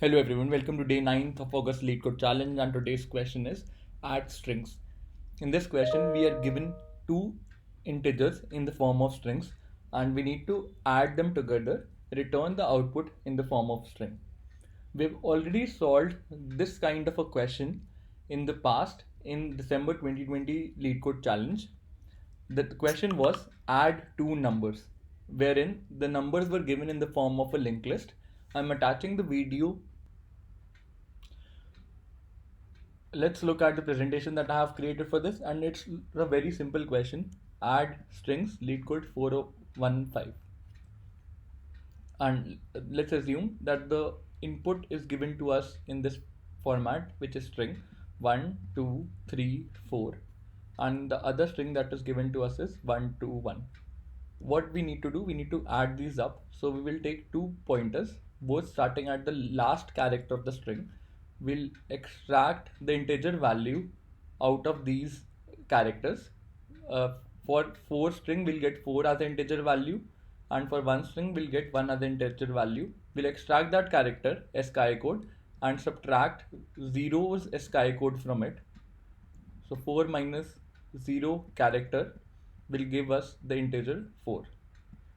Hello everyone, welcome to day 9th of August Lead Code Challenge, and today's question is add strings. In this question we are given two integers in the form of strings and we need to add them together, return the output in the form of string. We've already solved this kind of a question in the past in December 2020 Lead Code Challenge. The question was add two numbers, wherein the numbers were given in the form of a linked list. I'm attaching the video. Let's look at the presentation that I have created for this, and it's a very simple question. Add strings lead code 4015, and let's assume that the input is given to us in this format, which is string 1 2 3 4, and the other string that is given to us is 1 2 1. What we need to do, we need to add these up. So we will take two pointers, both starting at the last character of the string. We'll extract the integer value out of these characters. For 4 string we'll get 4 as the integer value, and for 1 string we'll get 1 as the integer value. We'll extract that character ASCII code and subtract 0's ASCII code from it. So 4 minus 0 character will give us the integer 4.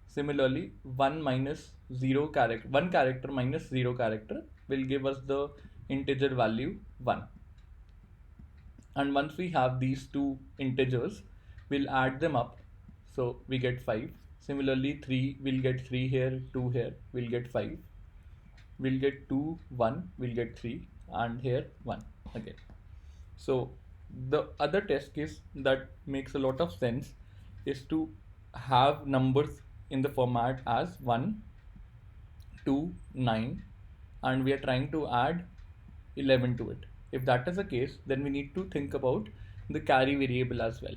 Similarly, 1 minus 0 character, 1 character minus 0 character will give us the integer value 1. And once we have these two integers, we'll add them up. So we get 5. Similarly, 3, we'll get 3 here, 2 here, we'll get 5. We'll get 2, 1, we'll get 3, and here 1 again. So the other test case that makes a lot of sense is to have numbers in the format as 1 2 9, and we are trying to add 11 to it. If that is the case, then we need to think about the carry variable as well.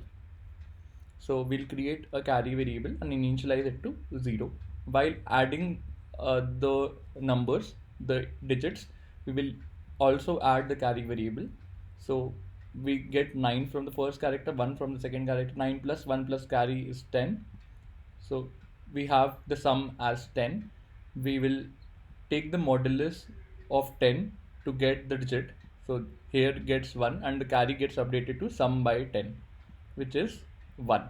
So we'll create a carry variable and initialize it to 0. While adding the numbers, the digits, we will also add the carry variable. So we get 9 from the first character, 1 from the second character. 9 plus 1 plus carry is 10. So we have the sum as 10. We will take the modulus of 10 to get the digit. So here gets 1 and the carry gets updated to sum by 10, which is 1.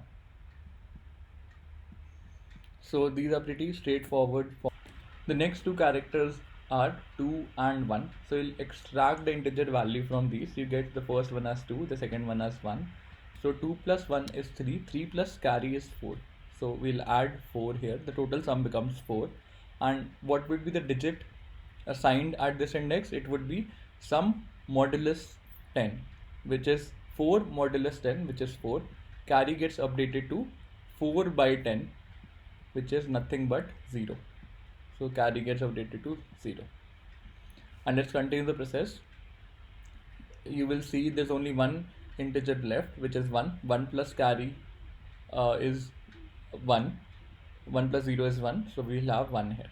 So these are pretty straightforward. The next two characters are 2 and 1. So you'll extract the integer value from these. You get the first one as 2, the second one as 1. So 2 plus 1 is 3, 3 plus carry is 4. So we'll add 4 here. The total sum becomes 4. And what would be the digit assigned at this index? It would be sum modulus 10, which is 4 modulus 10, which is 4. Carry gets updated to 4 by 10, which is nothing but 0. So carry gets updated to 0. And let's continue the process. You will see there's only one integer left, which is 1. 1 plus carry is 1. 1 plus 0 is 1. So we'll have 1 here.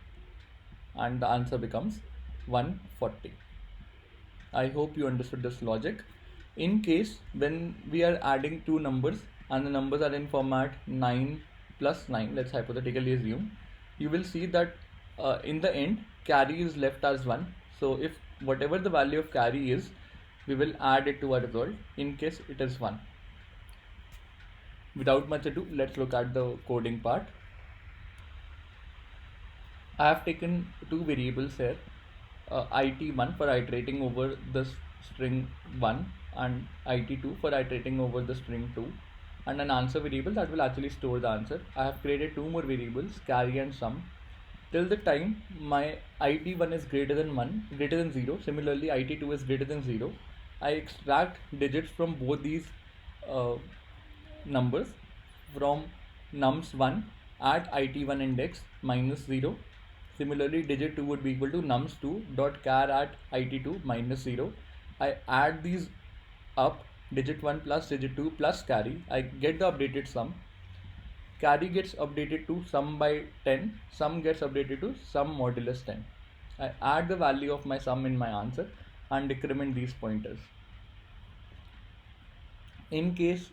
And the answer becomes 140. I hope you understood this logic. In case when we are adding two numbers and the numbers are in format 9 plus 9, let's hypothetically assume, you will see that in the end carry is left as 1. So if whatever the value of carry is, we will add it to our result in case it is 1. Without much ado, let's look at the coding part. I have taken two variables here, it1 for iterating over the string 1 and it2 for iterating over the string 2, and an answer variable that will actually store the answer. I have created two more variables, carry and sum. Till the time my it1 is greater than 0, similarly it2 is greater than 0, I extract digits from both these numbers from nums1 at it1 index minus 0. Similarly, digit 2 would be equal to nums2 dot char at it2 minus 0. I add these up, digit 1 plus digit 2 plus carry. I get the updated sum. Carry gets updated to sum by 10. Sum gets updated to sum modulus 10. I add the value of my sum in my answer and decrement these pointers. In case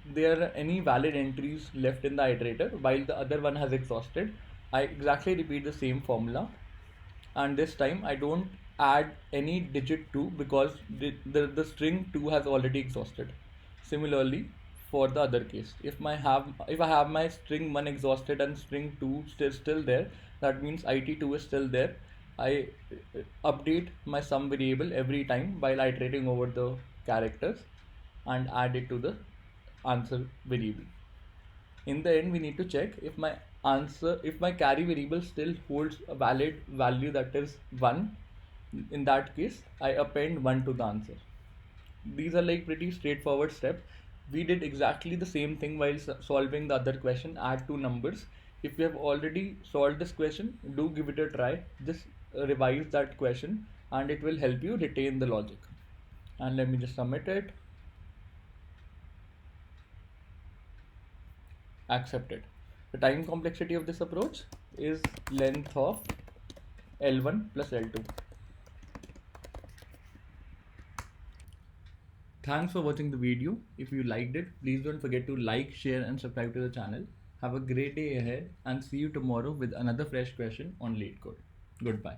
there are any valid entries left in the iterator while the other one has exhausted, I exactly repeat the same formula, and this time I don't add any digit 2 because the string 2 has already exhausted. Similarly, for the other case, if I have my string 1 exhausted and string 2 still there, that means it2 is still there. I update my sum variable every time while iterating over the characters and add it to the answer variable. In the end, we need to check if my carry variable still holds a valid value, that is 1. In that case, I append 1 to the answer. These are like pretty straightforward step. We did exactly the same thing while solving the other question, add two numbers. If you have already solved this question, do give it a try. Just revise that question and it will help you retain the logic. And let me just submit it. Accepted. The time complexity of this approach is length of L1 plus L2. Thanks for watching the video. If you liked it, please don't forget to like, share and subscribe to the channel. Have a great day ahead and see you tomorrow with another fresh question on LeetCode. Goodbye.